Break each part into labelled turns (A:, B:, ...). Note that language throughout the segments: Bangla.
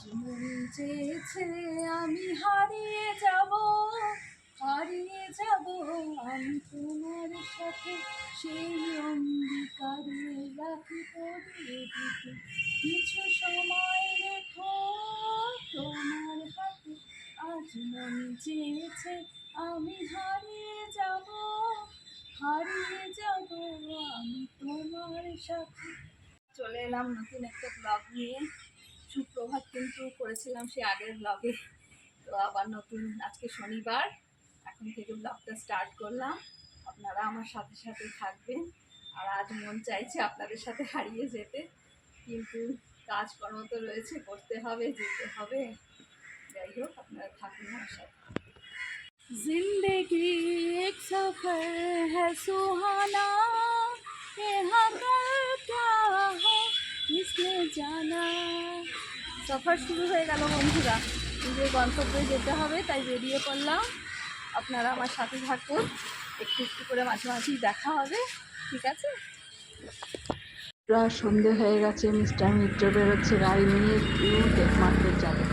A: মন চেয়েছে আমি হারিয়ে যাব, হারিয়ে যাব আমি তোমার সাথে সেই অন্ধকারে রাখি পড়িয়ে দিতে কিছু সময় রেখো তোমার হাতে। আজ মন চেয়েছে আমি হারিয়ে যাব, হারিয়ে যাব আমি তোমার সাথে। চলে এলাম নতুন একটা ব্লগ নিয়ে। সুপ্রভাত কিন্তু করেছিলাম সে আগের ব্লগে, তো আবার নতুন আজকে শনিবার, এখন থেকে ব্লগটা স্টার্ট করলাম। আপনারা আমার সাথে সাথে থাকবেন। আর আজ মন চাইছে আপনাদের সাথে হারিয়ে যেতে, কিন্তু কাজকর্ম তো রয়েছে, করতে হবে, যেতে হবে। যাই হোক, আপনারা থাকুন আমার সাথে। जिंदगी एक सफर है सुहाना, यहाँ कल क्या हो किसने जाना। সফর শুরু হয়ে গেল বন্ধুরা, নিজের গন্তব্যে যেতে হবে, তাই বেরিয়ে পড়লাম। আপনারা আমার সাথে থাকুন, একটু একটু করে মাঝে মাঝেই দেখা হবে, ঠিক আছে? প্রায় সন্ধে হয়ে গেছে, মিস্টার মিত্র বেরোচ্ছে গাড়ি নিয়ে, টেক মার্কেট যাবে।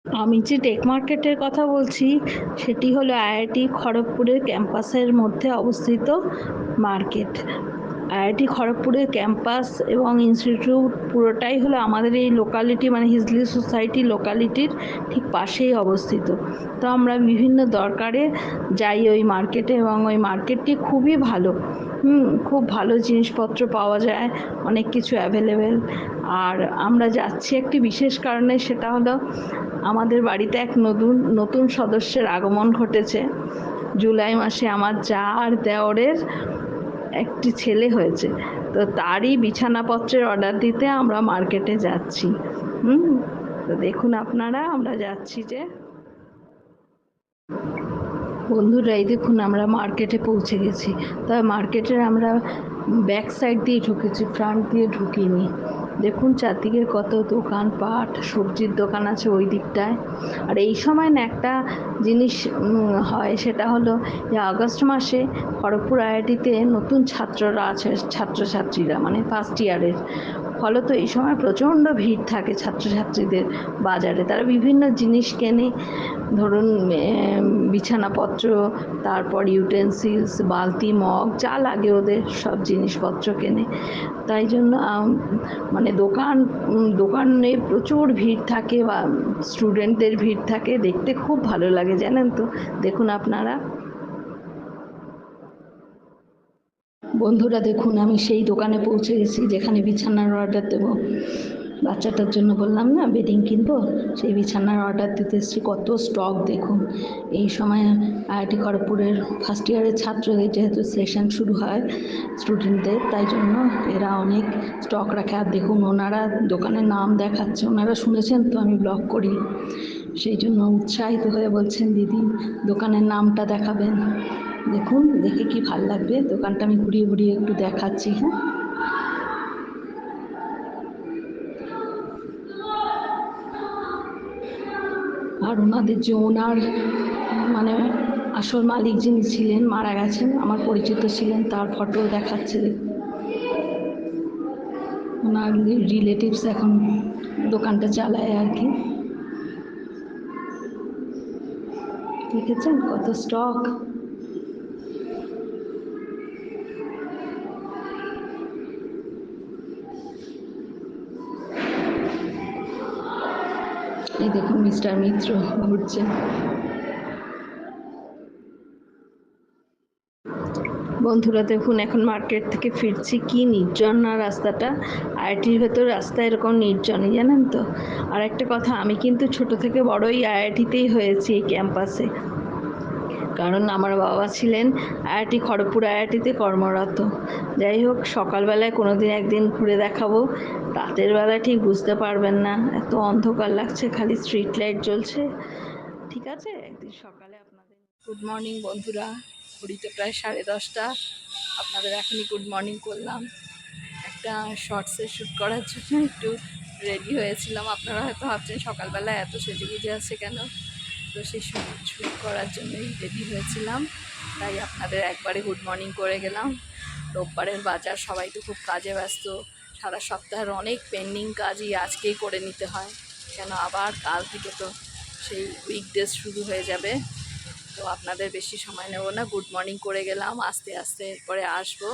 A: আমি যে টেক মার্কেটের কথা বলছি সেটি হলো আইআইটি খড়গপুরের ক্যাম্পাসের মধ্যে অবস্থিত মার্কেট। আইআইটি খড়গপুরের ক্যাম্পাস এবং ইনস্টিটিউট পুরোটাই হলো আমাদের এই লোকালিটি, মানে হিজলি সোসাইটি লোকালিটির ঠিক পাশেই অবস্থিত। তো আমরা বিভিন্ন দরকারে যাই ওই মার্কেটে, এবং ওই মার্কেটটি খুবই ভালো। খুব ভালো জিনিসপত্র পাওয়া যায়, অনেক কিছু অ্যাভেলেবেল। আর আমরা যাচ্ছি একটি বিশেষ কারণে, সেটা হলো আমাদের বাড়িতে এক নতুন সদস্যের আগমন ঘটেছে। জুলাই মাসে আমার যা আর দেওরের একটি ছেলে হয়েছে, তো তারই বিছানাপত্রের অর্ডার দিতে আমরা মার্কেটে যাচ্ছি। তো দেখুন আপনারা, আমরা যাচ্ছি যে বন্ধুরা, এই দেখুন আমরা মার্কেটে পৌঁছে গেছি। তবে মার্কেটের আমরা ব্যাক সাইড দিয়ে ঢুকেছি, ফ্রন্ট দিয়ে ঢুকিনি। দেখুন চারদিকে কত দোকানপাট, সবজির দোকান আছে ওই দিকটায়। আর এই সময় না একটা জিনিস হয়, সেটা হলো যে আগস্ট মাসে খড়গপুর আইআইটিতে নতুন ছাত্ররা আছে, ছাত্রছাত্রীরা মানে ফার্স্ট ইয়ারের। ফলত এই সময় প্রচণ্ড ভিড় থাকে ছাত্রছাত্রীদের বাজারে। তারা বিভিন্ন জিনিস কেনে, ধরুন বিছানাপত্র, তারপর ইউটেন্সিলস, বালতি, মগ, যা লাগে ওদের সব জিনিসপত্র কেনে। তাই জন্য মানে দোকানে প্রচুর ভিড় থাকে, বা স্টুডেন্টদের ভিড় থাকে, দেখতে খুব ভালো লাগে জানেন তো। দেখুন আপনারা বন্ধুরা, দেখুন আমি সেই দোকানে পৌঁছে গেছি যেখানে বিছানার অর্ডার দেবো। বাচ্চাটার জন্য বললাম না বেডিং কিনবো, সেই বিছানার অর্ডার দিতে এসেছি। কত স্টক দেখুন। এই সময় আইআইটি খড়গপুরের ফার্স্ট ইয়ারের ছাত্রদের যেহেতু সেশন শুরু হয় স্টুডেন্টদের, তাই জন্য এরা অনেক স্টক রাখে। আর দেখুন ওনারা দোকানের নাম দেখাচ্ছে, ওনারা শুনেছেন তো আমি ব্লগ করি, সেই জন্য উৎসাহিত হয়ে বলছেন দিদি দোকানের নামটা দেখাবেন। দেখুন, দেখে কি ভাল লাগবে। দোকানটা আমি ঘুরিয়ে ঘুরিয়ে একটু দেখাচ্ছি। হ্যাঁ, আর ওনাদের যে ওনার মানে আসল মালিক যিনি ছিলেন মারা গেছেন, আমার পরিচিত ছিলেন, তার ফটো দেখাচ্ছে। ওনার রিলেটিভস এখন দোকানটা চালায় আর কি। দেখেছেন কত স্টক। এই দেখুন মিস্টার মিত্র ঘুরছেন। বন্ধুরা দেখুন, এখন মার্কেট থেকে ফিরছি, কি নির্জন না রাস্তাটা। আইআইটির ভেতর রাস্তা এরকম নির্জনই, জানেন তো। আর একটা কথা, আমি কিন্তু ছোট থেকে বড়ই আইআইটিতেই হয়েছি, এই ক্যাম্পাসে। কারণ আমার বাবা ছিলেন আইআইটি খড়গপুর আইআইটিতে কর্মরত। যাই হোক, সকালবেলায় কোনো দিন একদিন ঘুরে দেখাবো। রাতের বেলায় ঠিক বুঝতে পারবেন না, এত অন্ধকার লাগছে, খালি স্ট্রিট লাইট জ্বলছে। ঠিক আছে, একদিন সকালে আপনাদের। গুড মর্নিং বন্ধুরা, ঘড়িতে প্রায় 10:30। আপনাদের এখনই গুড মর্নিং করলাম। একটা শর্টসে শ্যুট করার জন্য একটু রেডি হয়েছিলাম। আপনারা হয়তো ভাবছেন সকালবেলা এত সেজে গুজে আছে কেন, তো সেই শ্যুট করার জন্যই রেডি হয়েছিলাম, তাই আপনাদের একবারে গুড মর্নিং করে গেলাম। রোববারের বাজার, সবাই তো খুব কাজে ব্যস্ত, সারা সপ্তাহের অনেক পেন্ডিং কাজই আজকেই করে নিতে হয়, কেন আবার কাল থেকে তো সেই উইকডেজ শুরু হয়ে যাবে। তো আপনাদের বেশি সময় নেব না, গুড মর্নিং করে গেলাম, আস্তে আস্তে এরপরে আসবো।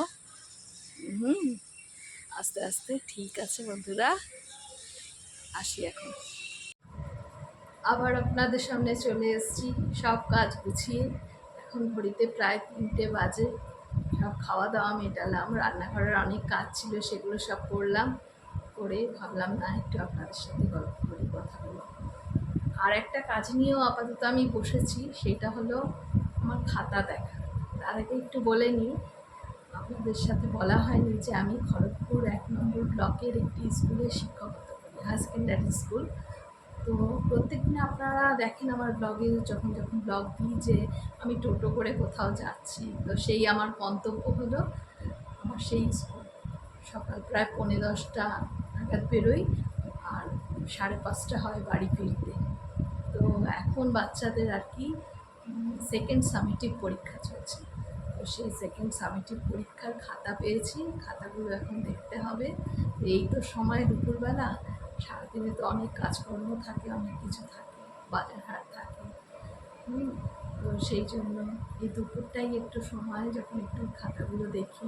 A: আস্তে আস্তে ঠিক আছে বন্ধুরা, আসি এখন। আবার আপনাদের সামনে চলে এসেছি সব কাজ গুছিয়ে। এখন ঘড়িতে প্রায় 3টে বাজে। সব খাওয়া দাওয়া মেটালাম, রান্নাঘরের অনেক কাজ ছিল সেগুলো সব করলাম, করে ভাবলাম না একটু আপনাদের সাথে গল্প করি, কথা বলি। আর একটা কাজ নিয়েও আপাতত আমি বসেছি, সেটা হলো আমার খাতা দেখা। তার আগে একটু বলে নিই, আপনাদের সাথে বলা হয়নি যে আমি খড়গপুর 1 নম্বর ব্লকের একটি স্কুলে শিক্ষকতা করি, হাই সেকেন্ডারি স্কুল। তো প্রত্যেকদিন আপনারা দেখেন আমার ব্লগে, যখন যখন ব্লগ দিই যে আমি টোটো করে কোথাও যাচ্ছি, তো সেই আমার গন্তব্য হলো আমার সেই স্কুল। সকাল প্রায় 10:45 নাগাদ বেরোই, আর 5:30 হয় বাড়ি ফিরতে। তো এখন বাচ্চাদের আর কি সেকেন্ড সামেটিভ পরীক্ষা চলছে, তো সেই সেকেন্ড সামেটিভ পরীক্ষার খাতা পেয়েছি, খাতাগুলো এখন দেখতে হবে। এই তো সময় দুপুরবেলা, সারাদিনে তো অনেক কাজকর্ম থাকে, অনেক কিছু থাকে, বাজার হাট থাকে। তো সেই জন্য এই দুপুরটাই একটু সময়, যখন একটু খাতাগুলো দেখি,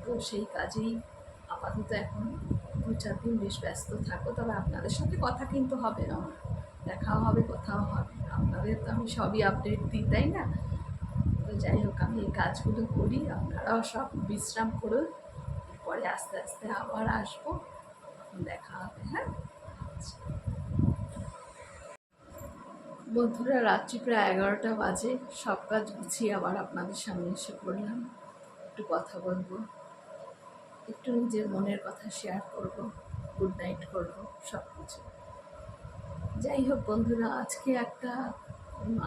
A: তো সেই কাজেই আপাতত এখন 2-4 দিন বেশ ব্যস্ত থাকো। তবে আপনাদের সাথে কথা কিন্তু হবে, আমার দেখাও হবে, কথাও হবে, আপনাদের তো আমি সবই আপডেট দিই, তাই না? তো যাই হোক, আমি এই কাজগুলো করি, আপনারাও সব বিশ্রাম করুন, পরে আস্তে আস্তে আবার আসবো, দেখা হবে। হ্যাঁ, বন্ধুরা, রাত্রি প্রায় 11টা বাজে, সব কাজ গুছিয়ে আবার আপনাদের সামনে এসে পড়লাম, একটু কথা বলবো, একটু নিজের মনের কথা শেয়ার করব, গুড নাইট করবো, সব কিছু। যাই হোক বন্ধুরা, আজকে একটা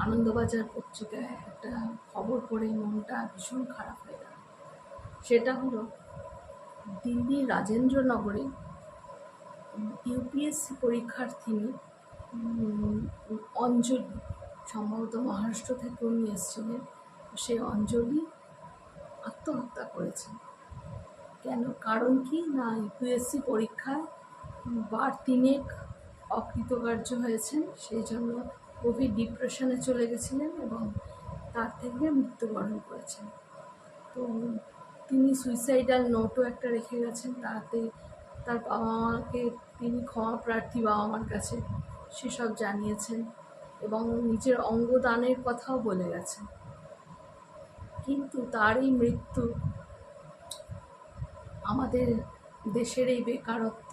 A: আনন্দবাজার পত্রিকায় একটা খবর পড়ে মনটা ভীষণ খারাপ হয়ে গেল। সেটা হলো দিল্লির রাজেন্দ্রনগরে ইউপিএসসি পরীক্ষার্থিনী অঞ্জলি, সম্ভবত মহারাষ্ট্র থেকে উনি এসেছিলেন, সেই অঞ্জলি আত্মহত্যা করেছেন। কেন, কারণ কি না, ইউপিএসসি পরীক্ষায় 3 অকৃতকার্য হয়েছেন, সেই জন্য গভীর ডিপ্রেশনে চলে গেছিলেন এবং তার থেকে মৃত্যুবরণ করেছেন। তো তিনি সুইসাইডাল নোটও একটা রেখে গেছেন, তাতে তার বাবা মাকে তিনি ক্ষমা প্রার্থী বাবা মার কাছে সেসব জানিয়েছেন এবং নিজের অঙ্গদানের কথাও বলে গেছেন। কিন্তু তার এই মৃত্যু আমাদের দেশের এই বেকারত্ব,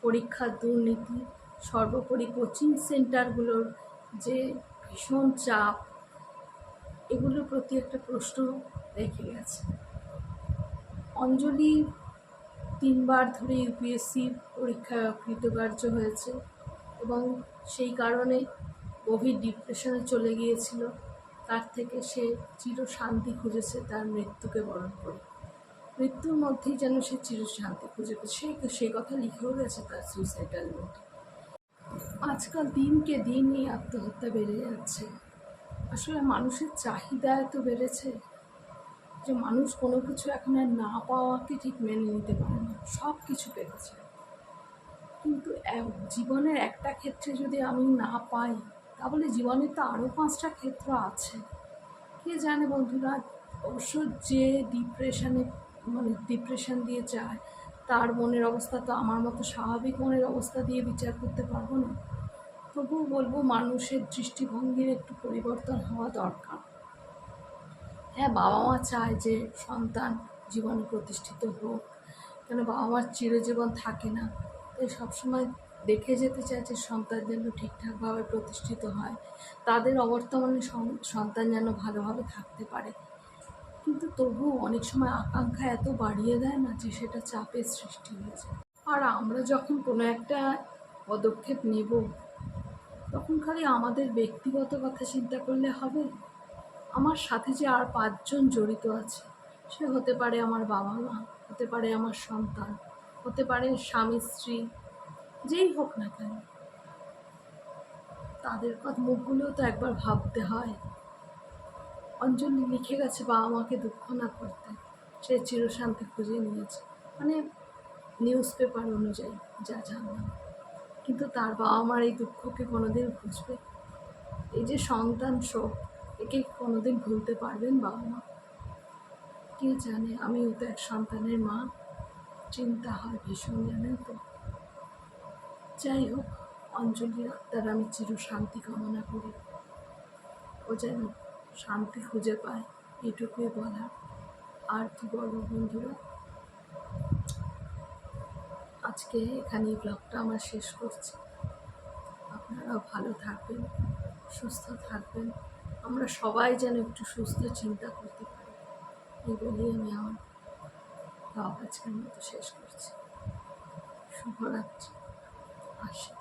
A: পরীক্ষার দুর্নীতি, সর্বোপরি কোচিং সেন্টারগুলোর যে ভীষণ চাপ, এগুলোর প্রতি একটা প্রশ্ন রেখে গেছে। অঞ্জলি 3বার ধরে ইউপিএসসি পরীক্ষায় অকৃতকার্য হয়েছে এবং সেই কারণে গভীর ডিপ্রেশনে চলে গিয়েছিল। তার থেকে সে চিরশান্তি খুঁজেছে তার মৃত্যুকে বরণ করে। মৃত্যুর মধ্যেই যেন সে চিরশান্তি খুঁজে পেয়েছে, সেই কথা লিখেও গেছে তার সুইসাইডাল নোটে। আজকাল দিনকে দিন এই আত্মহত্যা বেড়ে যাচ্ছে। আসলে মানুষের চাহিদা এত বেড়েছে যে মানুষ কোনো কিছু এখন আর না পাওয়াকে ঠিক মেনে নিতে পারে না, সব কিছু পেয়েছে। কিন্তু জীবনের একটা ক্ষেত্রে যদি আমি না পাই, তাহলে জীবনের তো আরও 5টা ক্ষেত্র আছে। কে জানে বন্ধুরা, অবশ্য যে ডিপ্রেশন দিয়ে যায়, তার মনের অবস্থা তো আমার মতো স্বাভাবিক মনের অবস্থা দিয়ে বিচার করতে পারবো না। তবুও বলবো, মানুষের দৃষ্টিভঙ্গির একটু পরিবর্তন হওয়া দরকার। হ্যাঁ, বাবা মা চায় যে সন্তান জীবনে প্রতিষ্ঠিত হোক, কেন বাবা মার চিরজীবন থাকে না, তাই সবসময় দেখে যেতে চায় যে সন্তান যেন ঠিকঠাকভাবে প্রতিষ্ঠিত হয়, তাদের অবর্তমানে সন্তান যেন ভালোভাবে থাকতে পারে। কিন্তু তবুও অনেক সময় আকাঙ্ক্ষা এত বাড়িয়ে দেয় না যে সেটা চাপের সৃষ্টি হয়ে যায়। আর আমরা যখন কোনো একটা পদক্ষেপ নেব, তখন খালি আমাদের ব্যক্তিগত কথা চিন্তা করলে হবে? আমার সাথে যে আর 5জন জড়িত আছে, সে হতে পারে আমার বাবা মা, হতে পারে আমার সন্তান, হতে পারে স্বামী স্ত্রী, যেই হোক না কেন, তাদের কথা মুখগুলোও তো একবার ভাবতে হয়। অঞ্জলি লিখে গেছে বাবা মাকে দুঃখ না করতে, সে চিরশান্তি খুঁজে নিয়েছে। মানে নিউজ পেপার অনুযায়ী যা জানলাম। কিন্তু তার বাবা মার এই দুঃখকে কোনোদিন বুঝবে? এই যে সন্তান শোক, একে কোনোদিন ভুলতে পারবেন বাবা মা? কে জানে। আমিও তো এক সন্তানের মা, চিন্তা হয় ভীষণ, জানেন তো। যাই হোক, অঞ্জলির আত্মার আমি চির শান্তি কামনা করি। ও যেন শান্তি খুঁজে পায়, এটুকুই বলা। আর কি বলবো বন্ধুরা, আজকে এখানেই ব্লগটা আমার শেষ করছি। আপনারাও ভালো থাকবেন, সুস্থ থাকবেন, আমরা সবাই যেন একটু সুস্থ চিন্তা করতে পারি, এই বলেই আমি আমার ব্লগ আজকের মতো শেষ করছি। শুভরাত্রি। আসি।